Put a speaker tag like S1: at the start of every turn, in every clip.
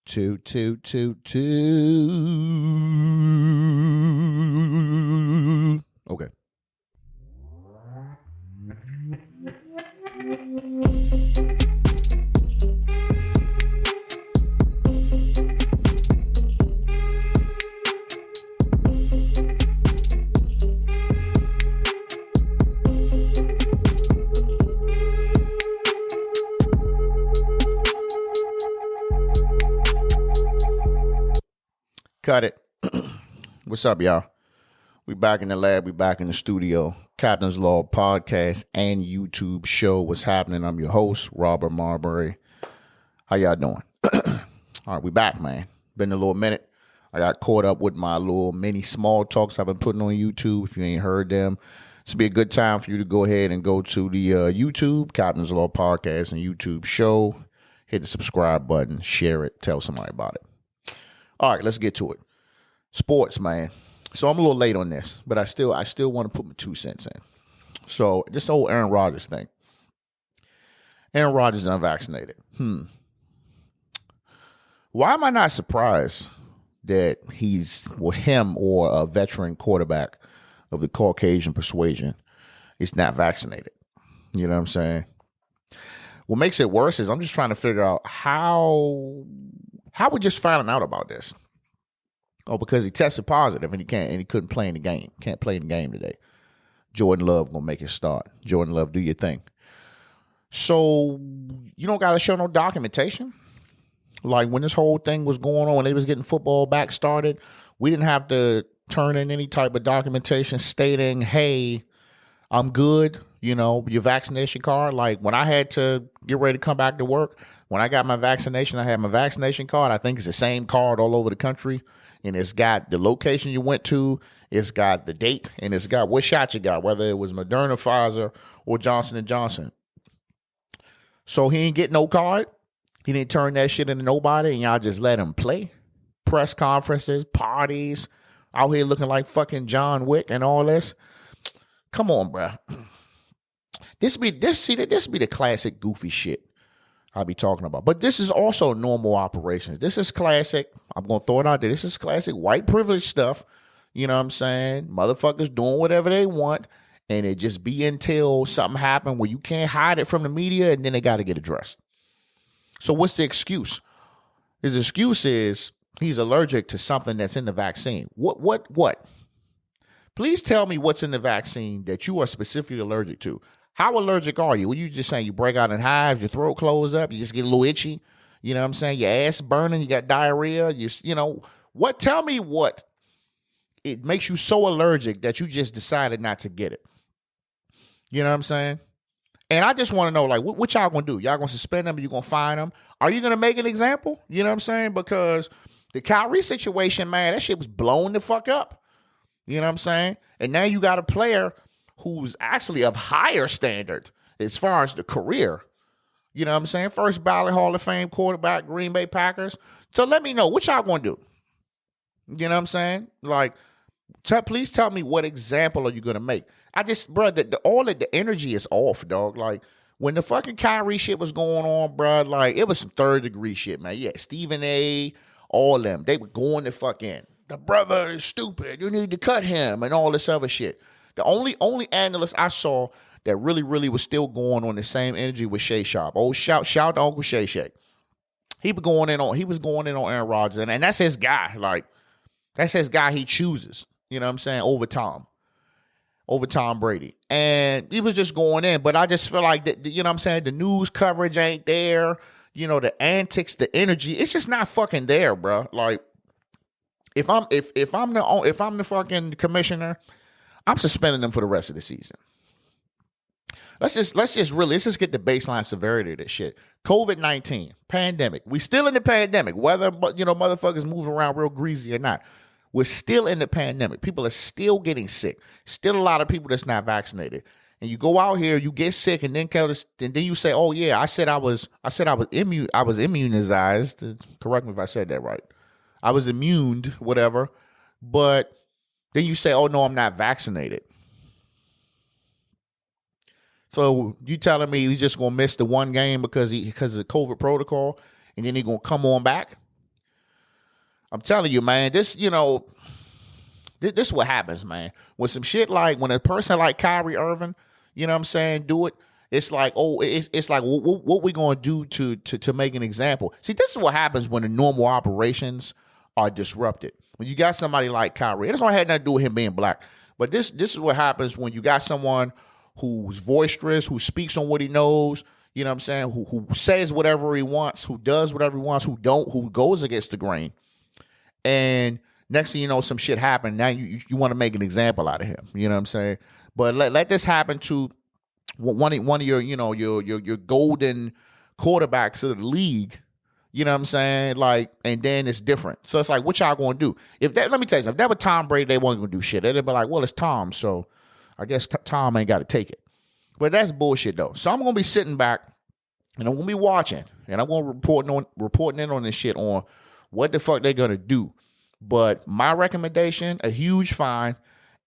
S1: Two, two, two, two. Okay. Cut it. What's up, y'all? We back in the lab. We back in the studio. Captain's Law podcast and YouTube show. What's happening? I'm your host, Robert Marbury. How y'all doing? All right, we back, man. Been a little minute. I got caught up with my little mini small talks I've been putting on YouTube. If you ain't heard them, this will be a good time for you to go ahead and go to the YouTube, Captain's Law podcast and YouTube show. Hit the subscribe button, share it, tell somebody about it. All right, let's get to it. Sports, man. So I'm a little late on this, but I still want to put my 2 cents in. So this whole Aaron Rodgers thing. Aaron Rodgers is unvaccinated. Why am I not surprised that him or a veteran quarterback of the Caucasian persuasion is not vaccinated? You know what I'm saying? What makes it worse is I'm just trying to figure out how we just finding out about this. Oh, because he tested positive and he couldn't play in the game. Can't play in the game today. Jordan Love gonna make it start. Jordan Love, do your thing. So you don't gotta show no documentation. Like when this whole thing was going on, when they was getting football back started, we didn't have to turn in any type of documentation stating, hey, I'm good, your vaccination card. Like when I had to get ready to come back to work, when I got my vaccination, I had my vaccination card. I think it's the same card all over the country. And it's got the location you went to, it's got the date, and it's got what shot you got, whether it was Moderna, Pfizer, or Johnson & Johnson. So he ain't get no card. He didn't turn that shit into nobody, and y'all just let him play. Press conferences, parties, out here looking like fucking John Wick and all this. Come on, bro. This be the classic goofy shit I'll be talking about. But this is also normal operations. This is classic. I'm going to throw it out there. This is classic white privilege stuff. You know what I'm saying? Motherfuckers doing whatever they want. And it just be until something happen where you can't hide it from the media and then they got to get addressed. So what's the excuse? His excuse is he's allergic to something that's in the vaccine. What? Please tell me what's in the vaccine that you are specifically allergic to. How allergic are you? Well, you just saying you break out in hives, your throat closes up, you just get a little itchy. You know what I'm saying? Your ass burning, you got diarrhea. What? Tell me what it makes you so allergic that you just decided not to get it. You know what I'm saying? And I just want to know, like, what y'all going to do? Y'all going to suspend them? Or you going to fine them? Are you going to make an example? You know what I'm saying? Because the Kyrie situation, man, that shit was blown the fuck up. You know what I'm saying? And now you got a player who's actually of higher standard as far as the career. You know what I'm saying? First ballot Hall of Fame quarterback, Green Bay Packers. So let me know, what y'all going to do? You know what I'm saying? Like, please tell me what example are you going to make? All of the energy is off, dog. Like, when the fucking Kyrie shit was going on, bro, like, it was some third degree shit, man. Yeah, Stephen A., all them. They were going the fuck in. The brother is stupid. You need to cut him and all this other shit. The only analyst I saw that really, really was still going on the same energy was Shay Sharp. Oh, shout to Uncle Shay Shay. He was going in on Aaron Rodgers, and that's his guy. Like, that's his guy he chooses. You know what I'm saying? Over Tom Brady. And he was just going in, but I just feel like that, you know what I'm saying? The news coverage ain't there. The antics, the energy, it's just not fucking there, bro. Like, if I'm the fucking commissioner, I'm suspending them for the rest of the season. Let's just get the baseline severity of this shit. COVID-19, pandemic. We still in the pandemic, whether motherfuckers moving around real greasy or not. We're still in the pandemic. People are still getting sick. Still a lot of people that's not vaccinated. And you go out here, you get sick, and then you say, "Oh yeah, I said I was immunized." Correct me if I said that right. I was immune, whatever. But then you say, "Oh no, I'm not vaccinated." So you telling me he's just gonna miss the one game because of the COVID protocol, and then he's gonna come on back? I'm telling you, man, this, this is what happens, man. When some shit like, when a person like Kyrie Irving, you know what I'm saying, do it, it's like, oh, it's like, what we going to do to make an example? See, this is what happens when the normal operations are disrupted. When you got somebody like Kyrie, this one had nothing to do with him being black, but this is what happens when you got someone who's boisterous, who speaks on what he knows, you know what I'm saying, who says whatever he wants, who does whatever he wants, who goes against the grain. And next thing you know, some shit happened. Now you want to make an example out of him. You know what I'm saying? But let this happen to one of your, your golden quarterbacks of the league. You know what I'm saying? Like, and then it's different. So it's like, what y'all going to do? Let me tell you something. If that was Tom Brady, they weren't going to do shit. They'd be like, well, it's Tom, so I guess Tom ain't got to take it. But that's bullshit, though. So I'm going to be sitting back, and I'm going to be watching, and I'm going to reporting in on this shit on what the fuck they're going to do. But my recommendation, a huge fine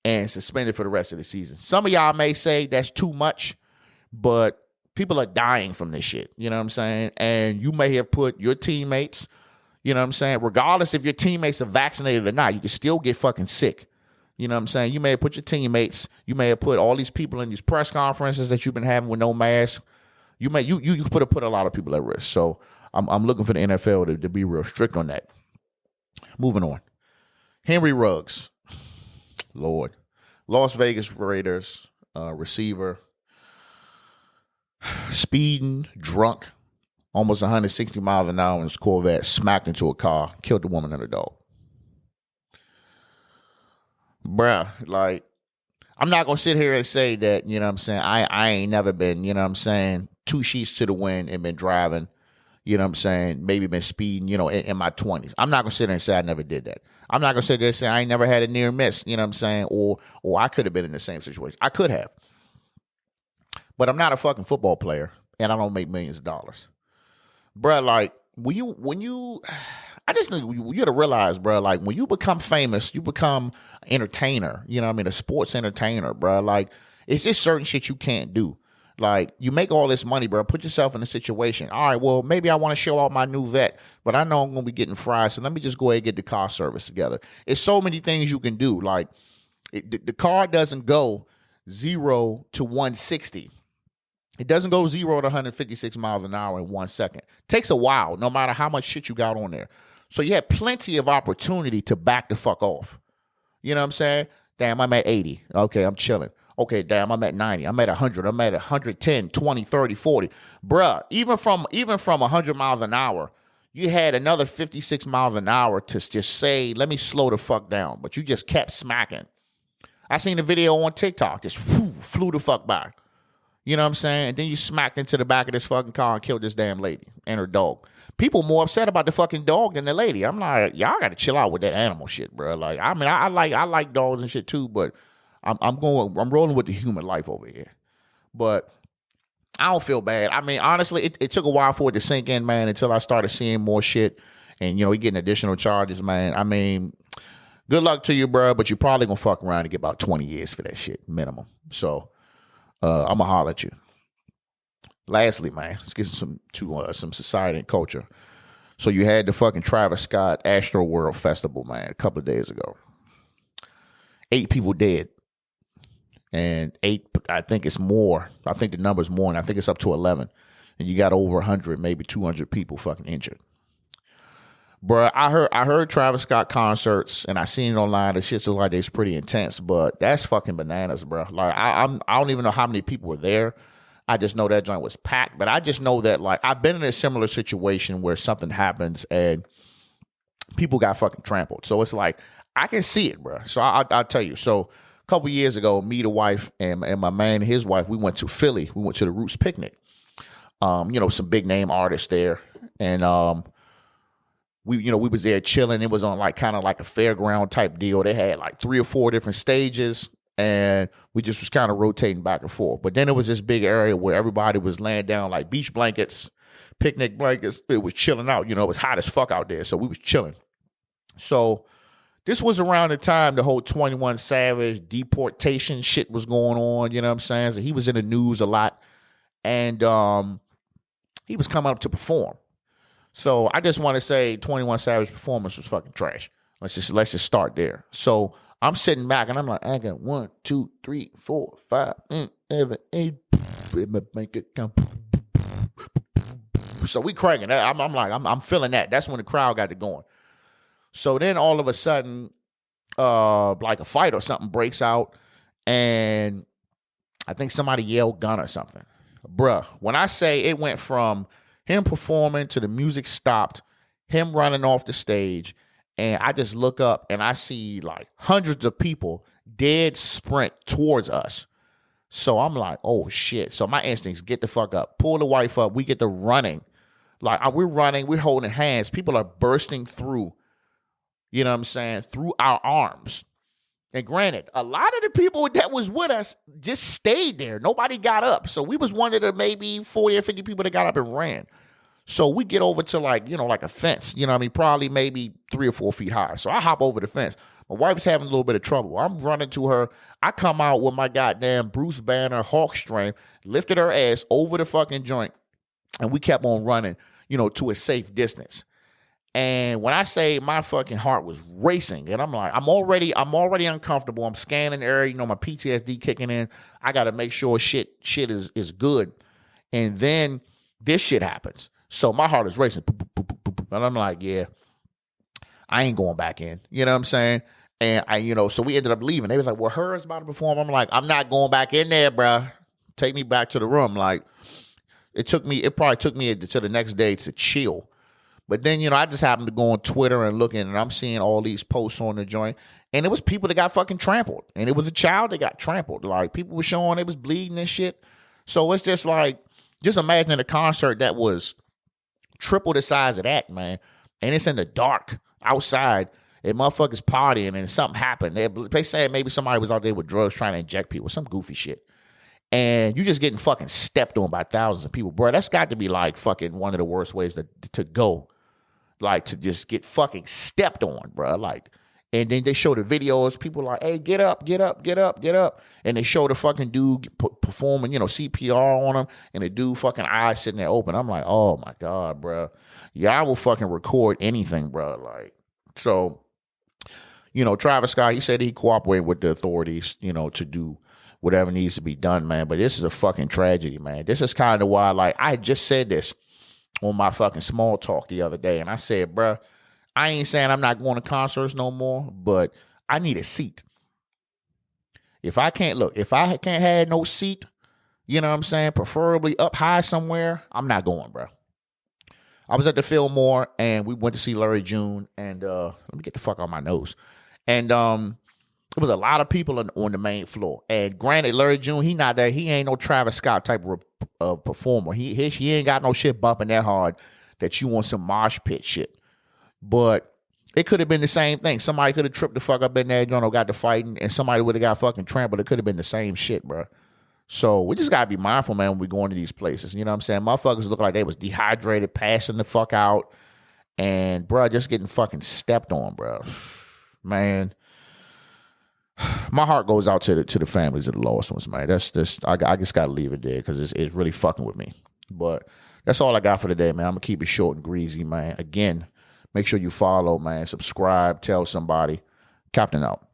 S1: and suspended for the rest of the season. Some of y'all may say that's too much, but people are dying from this shit. You know what I'm saying? And you may have put your teammates, you know what I'm saying, regardless if your teammates are vaccinated or not, you can still get fucking sick. You know what I'm saying? You may have put your teammates, you may have put all these people in these press conferences that you've been having with no mask. You put a lot of people at risk. So I'm looking for the NFL to be real strict on that. Moving on. Henry Ruggs. Lord. Las Vegas Raiders receiver. Speeding, drunk, almost 160 miles an hour in his Corvette, smacked into a car, killed the woman and the dog. Bruh, like, I'm not going to sit here and say that, you know what I'm saying, I ain't never been, you know what I'm saying, 2 sheets to the wind and been driving, you know what I'm saying, maybe been speeding, in my 20s. I'm not going to sit there and say I never did that. I'm not going to sit there and say I ain't never had a near miss, you know what I'm saying, or I could have been in the same situation. I could have. But I'm not a fucking football player, and I don't make millions of dollars. Bruh, like, I just think you got to realize, bruh, like, when you become famous, you become an entertainer, you know what I mean, a sports entertainer, bruh. Like, it's just certain shit you can't do. Like, you make all this money, bruh, put yourself in a situation. All right, well, maybe I want to show out my new vet, but I know I'm going to be getting fried, so let me just go ahead and get the car service together. It's so many things you can do. Like, the car doesn't go 0 to 160. It doesn't go 0 to 156 miles an hour in 1 second. It takes a while, no matter how much shit you got on there. So you had plenty of opportunity to back the fuck off. You know what I'm saying? Damn, I'm at 80. Okay, I'm chilling. Okay, damn, I'm at 90. I'm at 100. I'm at 110, 20, 30, 40. Bruh, even from 100 miles an hour, you had another 56 miles an hour to just say, let me slow the fuck down. But you just kept smacking. I seen a video on TikTok, just flew the fuck by. You know what I'm saying? And then you smacked into the back of this fucking car and killed this damn lady and her dog. People more upset about the fucking dog than the lady. I'm like, y'all got to chill out with that animal shit, bro. Like, I mean, I like dogs and shit too, but I'm rolling with the human life over here. But I don't feel bad. I mean, honestly, it took a while for it to sink in, man, until I started seeing more shit and, he getting additional charges, man. I mean, good luck to you, bro, but you're probably going to fuck around and get about 20 years for that shit, minimum. So, I'm going to holler at you. Lastly, man, let's get some society and culture. So you had the fucking Travis Scott Astroworld Festival, man, a couple of days ago. 8 people dead. And 8, I think it's more. I think the number's more, and I think it's up to 11. And you got over 100, maybe 200 people fucking injured. Bruh, I heard Travis Scott concerts, and I seen it online. The shit looks like it's pretty intense, but that's fucking bananas, bruh. Like, I don't even know how many people were there. I just know that joint was packed. But I just know that, like, I've been in a similar situation where something happens and people got fucking trampled. So it's like, I can see it, bruh. So I'll tell you. So a couple years ago, me, the wife, and my man and his wife, we went to Philly. We went to the Roots Picnic. Some big name artists there, and we was there chilling. It was on like kind of like a fairground type deal. They had like 3 or 4 different stages, and we just was kind of rotating back and forth. But then it was this big area where everybody was laying down like beach blankets, picnic blankets. It was chilling out. It was hot as fuck out there, so we was chilling. So this was around the time the whole 21 Savage deportation shit was going on. You know what I'm saying? So he was in the news a lot, and he was coming up to perform. So I just want to say 21 Savage performance was fucking trash. Let's just start there. So I'm sitting back and I'm like, I got 1, 2, 3, 4, 5, 7, 8. Make it come. So we cranking. I'm feeling that. That's when the crowd got it going. So then all of a sudden, like a fight or something breaks out, and I think somebody yelled gun or something. Bruh, when I say it went from him performing to the music stopped, him running off the stage, and I just look up and I see like hundreds of people dead sprint towards us. So I'm like, oh shit. So my instincts, get the fuck up. Pull the wife up. We get to running. Like we're running, we're holding hands. People are bursting through, you know what I'm saying, through our arms. And granted, a lot of the people that was with us just stayed there. Nobody got up. So we was one of the maybe 40 or 50 people that got up and ran. So we get over to like a fence, you know what I mean? Probably maybe 3 or 4 feet high. So I hop over the fence. My wife's having a little bit of trouble. I'm running to her. I come out with my goddamn Bruce Banner Hawk string, lifted her ass over the fucking joint, and we kept on running, to a safe distance. And when I say my fucking heart was racing, and I'm like, I'm already uncomfortable. I'm scanning the area, my PTSD kicking in. I got to make sure shit is good. And then this shit happens. So my heart is racing. And I'm like, yeah, I ain't going back in. You know what I'm saying? And so we ended up leaving. They was like, well, her's about to perform. I'm like, I'm not going back in there, bruh. Take me back to the room. Like, it probably took me to the next day to chill. But then, I just happened to go on Twitter and looking, and I'm seeing all these posts on the joint. And it was people that got fucking trampled. And it was a child that got trampled. Like, people were showing it was bleeding and shit. So it's just like, just imagine a concert that was triple the size of that, man. And it's in the dark outside. And motherfuckers partying and something happened. They say maybe somebody was out there with drugs trying to inject people. Some goofy shit. And you just getting fucking stepped on by thousands of people. Bro, that's got to be like fucking one of the worst ways to go. Like, to just get fucking stepped on, bro. Like, and then they show the videos. People like, hey, get up, get up, get up, get up. And they show the fucking dude performing, CPR on him. And the dude fucking eyes sitting there open. I'm like, oh, my God, bro. Yeah, I will fucking record anything, bro. Like, so, Travis Scott, he said he cooperated with the authorities, to do whatever needs to be done, man. But this is a fucking tragedy, man. This is kind of why, like, I just said this on my fucking small talk the other day. And I said, bruh, I ain't saying I'm not going to concerts no more, but I need a seat. If I can't have no seat, you know what I'm saying, preferably up high somewhere, I'm not going, bruh. I was at the Fillmore, and we went to see Larry June, and let me get the fuck out my nose. And there was a lot of people on the main floor. And granted, Larry June, he not that. He ain't no Travis Scott type of performer. He ain't got no shit bumping that hard that you want some mosh pit shit. But it could have been the same thing. Somebody could have tripped the fuck up in there, got to fighting, and somebody would have got fucking trampled. It could have been the same shit, bro. So we just got to be mindful, man, when we go into these places. You know what I'm saying? Motherfuckers look like they was dehydrated, passing the fuck out, and, bro, just getting fucking stepped on, bro. Man. My heart goes out to the families of the lost ones, man. That's I just gotta leave it there because it's really fucking with me. But that's all I got for today, man. I'm gonna keep it short and greasy, man. Again, make sure you follow, man. Subscribe, tell somebody. Captain out.